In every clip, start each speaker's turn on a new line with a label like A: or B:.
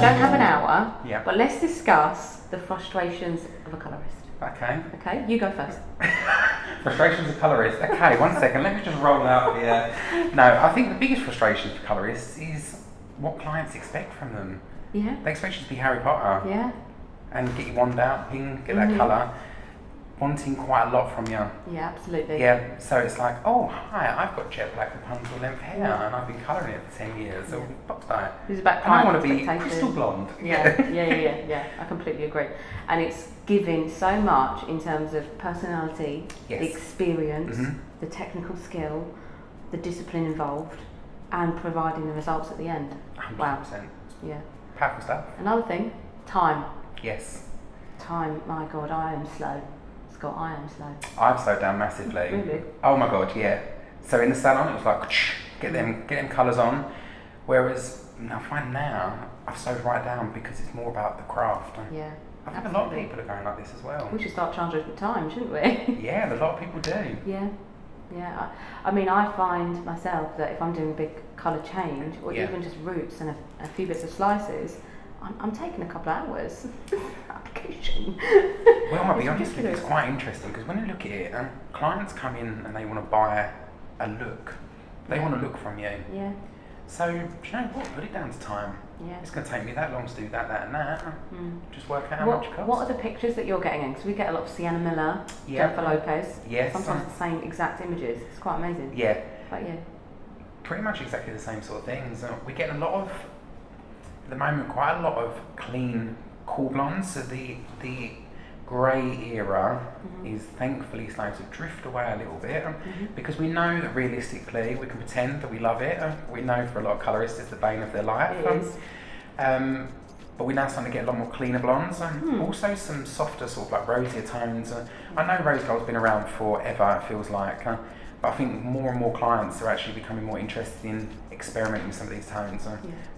A: don't have an hour,
B: Yeah.
A: but let's discuss the frustrations of a colourist.
B: Okay.
A: Okay, you go first.
B: Frustrations of colourists. Okay, 1 second. Let me just roll out the. No, I think the biggest frustration for colourists is what clients expect from them.
A: Yeah.
B: They expect you to be Harry Potter
A: Yeah.
B: and get your wand out, ping, get that colour, wanting quite a lot from you.
A: Yeah, absolutely.
B: Yeah, so it's like, oh, hi, I've got jet black Rapunzel length hair and I've been colouring it for 10 years. So what's that?
A: It's about
B: And I
A: client
B: want to be
A: expectations.
B: crystal blonde.
A: Yeah. I completely agree. And it's giving so much in terms of personality,
B: Yes.
A: the experience, the technical skill, the discipline involved, and providing the results at the end.
B: 100%.
A: Wow. Yeah.
B: Powerful stuff.
A: Another thing, time.
B: Yes.
A: Time, my God, I am slow. Scott, I am slow.
B: I've slowed down massively.
A: Really?
B: Oh my God, yeah. So in the salon, it was like, get them colours on. Whereas I find now, I've slowed right down because it's more about the craft.
A: Yeah.
B: I think a lot of people are going like this as well.
A: We should start charging for time, shouldn't we?
B: Yeah, a lot of people do.
A: Yeah. I mean, I find myself that if I'm doing a big colour change, or even just roots and a few bits of slices, I'm taking a couple of hours application.
B: Well, I'll be honest with you, it's quite interesting because when you look at it, clients come in and they want to buy a look. They want a look from you.
A: Yeah.
B: So, do you know what? Put it down to time.
A: Yeah.
B: It's going to take me that long to do that, and that. Just work out how much it costs.
A: What are the pictures that you're getting in? Because we get a lot of Sienna Miller, Jennifer Lopez.
B: Yes.
A: Sometimes the same exact images. It's quite amazing.
B: Yeah.
A: But yeah.
B: Pretty much exactly the same sort of things. We get a lot of, at the moment, quite a lot of clean, cool blondes. So the grey era is thankfully starting to drift away a little bit because we know that realistically we can pretend that we love it. We know for a lot of colourists it's the bane of their life.
A: It is.
B: But we're now starting to get a lot more cleaner blondes and also some softer sort of like rosier tones. I know rose gold's been around forever, it feels like, but I think more and more clients are actually becoming more interested in experimenting with some of these tones. So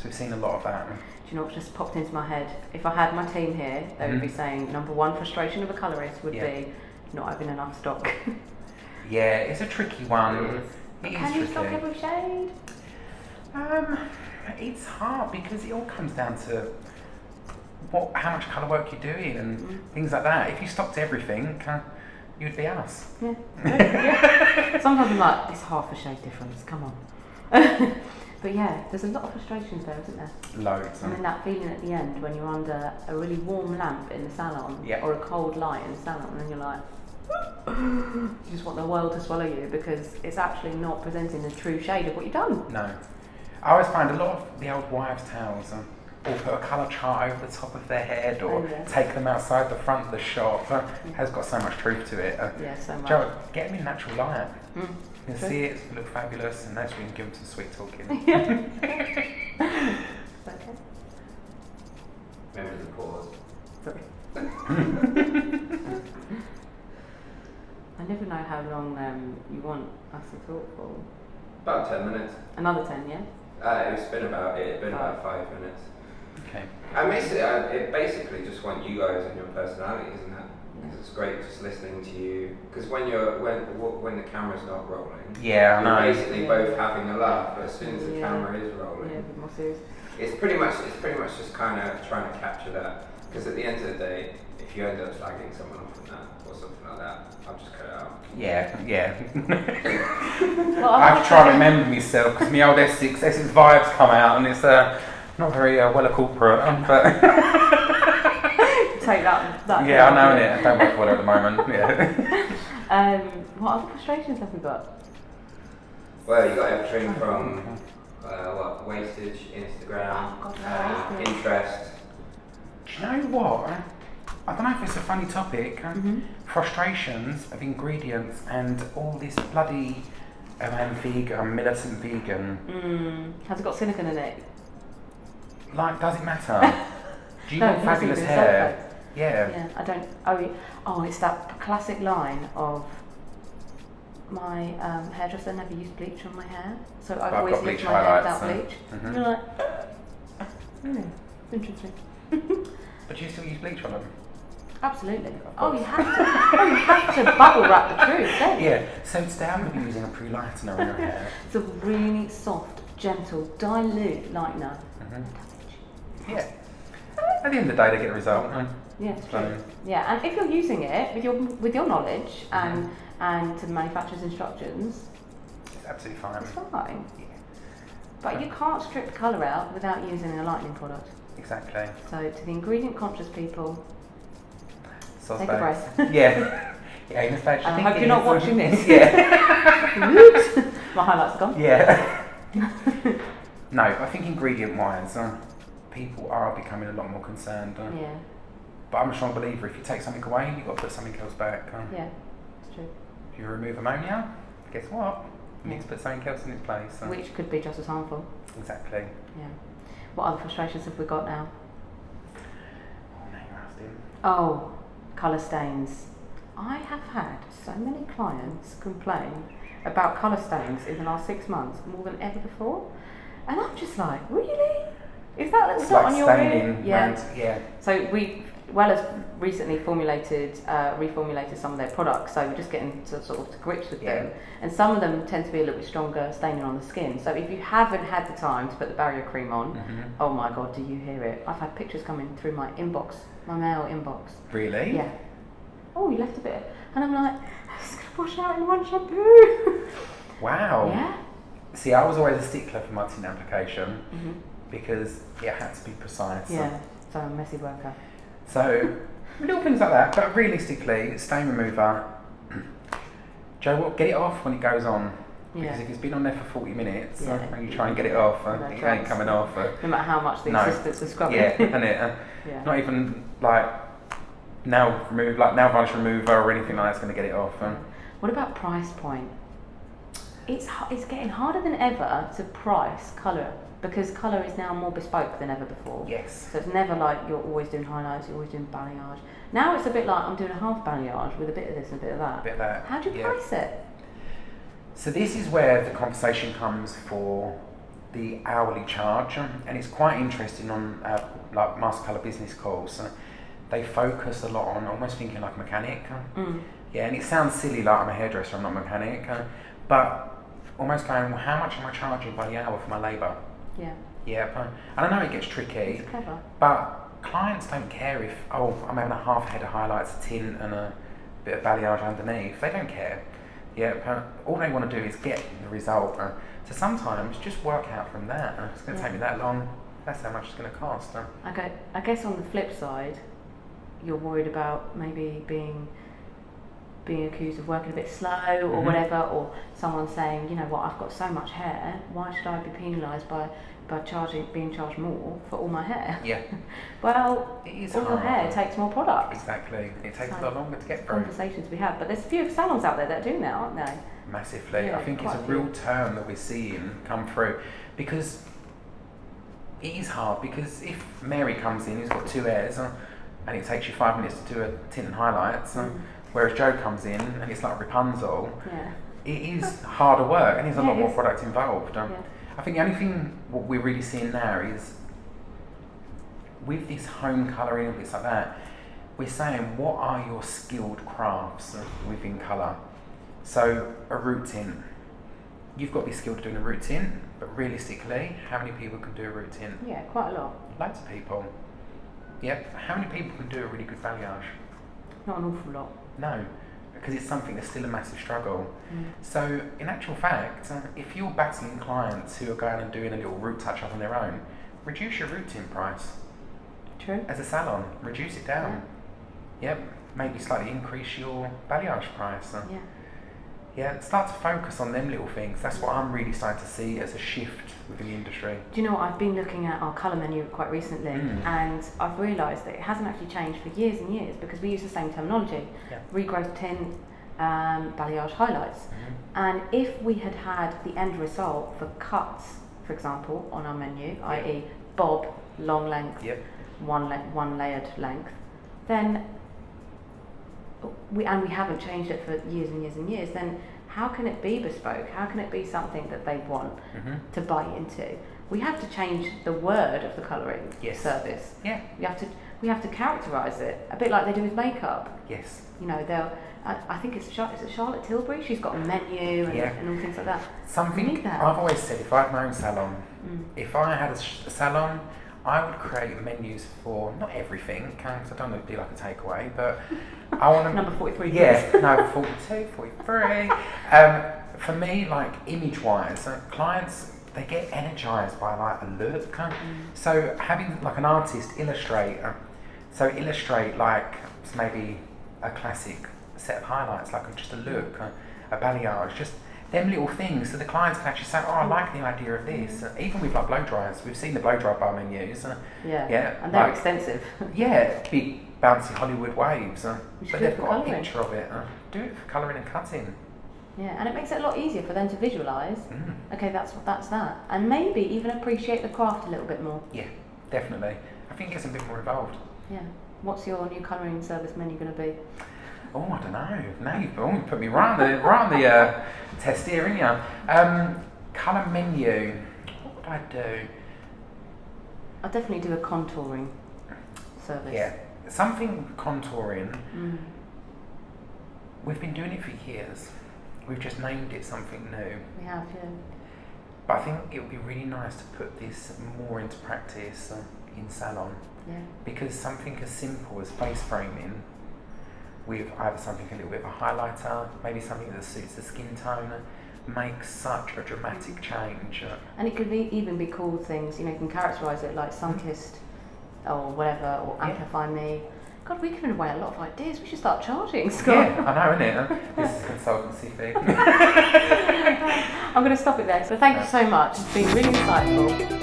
B: we've seen a lot of that.
A: Do you know what just popped into my head? If I had my team here, they would be saying number one frustration of a colourist would be not having enough stock.
B: Yeah, it's a tricky one. It is
A: Can you stock every shade?
B: It's hard because it all comes down to how much colour work you're doing and things like that. If you stocked everything, you'd be us.
A: Yeah. Sometimes I'm like, it's half a shade difference, come on. But yeah, there's a lot of frustrations there, isn't there?
B: Loads.
A: And then that feeling at the end when you're under a really warm lamp in the salon or a cold light in the salon and then you're like, you just want the world to swallow you because it's actually not presenting the true shade of what you've done.
B: No. I always find a lot of the old wives' towels or put a colour chart over the top of their head or take them outside the front of the shop has got so much truth to it.
A: Yeah, so much.
B: Joe, get them in natural light. You can see it, look fabulous, and that's when you can give them some sweet talking.
A: Okay.
C: Remember the pause.
A: Sorry. I never know how long you want us to talk for.
C: About 10 minutes.
A: Another 10, yeah?
C: It's been about 5 minutes.
B: Okay.
C: I basically just want you guys and your personalities and that. Because it's great just listening to you. Because when the camera's not rolling,
B: you're
C: basically both having a laugh. But as soon as the camera is rolling,
A: a bit more serious.
C: It's pretty much just kind of trying to capture that. Because at the end of the day, if you end up slagging someone off from that or something like that, I'll just cut it out.
B: Yeah.
A: Well,
B: I have to try to remember myself because my old Essex vibes come out and it's not very well a corporate, but
A: take that.
B: Yeah, I know it. I don't work well at the moment. Yeah.
A: What other frustrations have we got?
C: Well, you got everything from wastage, Instagram, Pinterest.
B: Do you know what? I don't know if it's a funny topic. Frustrations of ingredients and all this bloody militant vegan.
A: Has it got silicone in it?
B: Like, does it matter? Do you want fabulous hair? Yeah,
A: I don't. It's that classic line of my hairdresser never used bleach on my hair, so I've always left my hair without bleach. And you're like, interesting.
B: But do you still use bleach on them?
A: Absolutely. You have to bubble wrap the truth, don't you?
B: Yeah. So today I'm going to be using a pre-lightener on your hair.
A: It's a really soft, gentle, dilute lightener.
B: Yeah. at the end of the day, they get a result.
A: Yeah, it's true. Yeah, and if you're using it with your knowledge and to the manufacturer's instructions,
B: it's absolutely fine.
A: It's fine. Yeah. But you can't strip colour out without using a lightening product.
B: Exactly.
A: So to the ingredient conscious people,
B: Sauce
A: take a breath.
B: Yeah. Yeah,
A: I hope you're not watching this.
B: Yeah.
A: Oops. My highlights are gone.
B: Yeah. No, I think ingredient-wise, people are becoming a lot more concerned.
A: Yeah.
B: But I'm a strong believer, if you take something away, you've got to put something else back.
A: Yeah, it's true.
B: If you remove ammonia, guess what? You need to put something else in its place.
A: Which could be just as harmful.
B: Exactly.
A: Yeah. What other frustrations have we got now?
B: Oh, now you're asking.
A: Oh, colour stains. I have had so many clients complain about colour stains in the last 6 months, more than ever before. And I'm just like, really? Is that
B: It's
A: not
B: like
A: on your
B: staining.
A: ear? Yeah.
B: Yeah.
A: So Wella's recently reformulated some of their products, so we're just getting to sort of to grips with them. And some of them tend to be a little bit stronger staining on the skin. So if you haven't had the time to put the barrier cream on, oh my God, do you hear it? I've had pictures coming through my inbox, my mail inbox.
B: Really?
A: Yeah. Oh, you left a bit. And I'm like, it's going to wash out in one shampoo.
B: Wow.
A: Yeah.
B: See, I was always a stickler for my tint application because it had to be precise.
A: Yeah, so I'm a messy worker.
B: So, little things like that, but realistically, stain remover, Joe, what? Get it off when it goes on. Because if it's been on there for 40 minutes and you try and get it off, it ain't coming off.
A: No matter how much the assistants are scrubbing.
B: Yeah, isn't it? Not even like nail varnish remover or anything like that's going to get it off.
A: What about price point? It's getting harder than ever to price colour because colour is now more bespoke than ever before.
B: Yes.
A: So it's never like you're always doing highlights, you're always doing balayage. Now it's a bit like I'm doing a half balayage with a bit of this and a bit of that.
B: A bit of that.
A: How do you price it?
B: So this is where the conversation comes for the hourly charge, and it's quite interesting on like Master Colour business calls. They focus a lot on almost thinking like a mechanic. Yeah, and it sounds silly like I'm a hairdresser, I'm not a mechanic, but almost going, well, how much am I charging by the hour for my labour?
A: Yeah.
B: Yeah, and I know it gets tricky,
A: it's clever.
B: But clients don't care if, I'm having a half head of highlights, a tint and a bit of balayage underneath. They don't care. Yeah, all they want to do is get the result. So sometimes just work out from that. It's going to take me that long. That's how much it's going to cost.
A: Okay, I guess on the flip side, you're worried about maybe being accused of working a bit slow or whatever, or someone saying, you know what, I've got so much hair, why should I be penalised by being charged more for all my hair?
B: Yeah.
A: Well,
B: it is
A: all your hair takes more product.
B: Exactly. It takes a lot longer to get through.
A: Conversations we have, but there's a few salons out there that do now, aren't they?
B: Massively.
A: Yeah,
B: I think it's a real term that we're seeing come through because it is hard. Because if Mary comes in who's got 2 hairs and it takes you 5 minutes to do a tint and highlights, whereas Joe comes in and it's like Rapunzel, it is harder work and there's a lot more product involved. I think the only thing what we're really seeing now is with this home colouring and bits like that, we're saying what are your skilled crafts within colour? So a root tint, you've got to be skilled at doing a root tint, but realistically, how many people can do a root tint?
A: Yeah, quite a lot.
B: Loads of people. Yep. How many people can do a really good balayage?
A: Not an awful lot.
B: No, because it's something that's still a massive struggle. So in actual fact, if you're battling clients who are going and doing a little root touch-up on their own, reduce your root tint price.
A: True.
B: As a salon, reduce it down. Yep, maybe slightly increase your balayage price. Yeah, start to focus on them little things. That's what I'm really starting to see as a shift within the industry.
A: Do you know what? I've been looking at our colour menu quite recently and I've realised that it hasn't actually changed for years and years because we use the same terminology. Regrowth tint, balayage highlights. And if we had had the end result for cuts, for example, on our menu, i.e. bob, long length, one layered length, then we haven't changed it for years and years and years, then how can it be bespoke? How can it be something that they want to buy into? We have to change the word of the colouring service.
B: Yeah.
A: We have to characterise it, a bit like they do with makeup.
B: Yes.
A: You know, I think is it Charlotte Tilbury? She's got a menu and all things like that.
B: Something I've always said, if I had my own salon, if I had a salon, I would create menus for not everything, because I don't want to be like a takeaway, but I want to...
A: Number 43.
B: Yeah, no, 42, 43. For me, like image-wise, clients, they get energised by like a look. So having like an artist illustrate like maybe a classic set of highlights, like just a look, a balayage, just them little things, so the clients can actually say, oh, I like the idea of this. Even with like blow dryers, we've seen the blow dry bar menus.
A: Yeah, and they're extensive.
B: Yeah, big bouncy Hollywood waves, but they've got
A: colouring.
B: a picture of it. Do it for colouring and cutting.
A: Yeah, and it makes it a lot easier for them to visualise. Okay, that's that, and maybe even appreciate the craft a little bit more.
B: Yeah, definitely. I think it gets a bit more involved.
A: Yeah. What's your new colouring service menu going to be?
B: Oh, I don't know. Now you've put me right on the test here, ain't you? Colour menu. What would I do?
A: I'll definitely do a contouring service.
B: Yeah, something contouring. We've been doing it for years. We've just named it something new.
A: We have, yeah.
B: But I think it would be really nice to put this more into practice in salon.
A: Yeah.
B: Because something as simple as face framing, with either something a little bit of a highlighter, maybe something that suits the skin tone, makes such a dramatic change.
A: And it could even be called things, you can characterise it like Sunkissed or whatever, or Amplify Me. God, we're giving away a lot of ideas. We should start charging, Scott.
B: Yeah, I know, innit? This is a consultancy fee.
A: I'm going to stop it there. So thank you so much. It's been really insightful.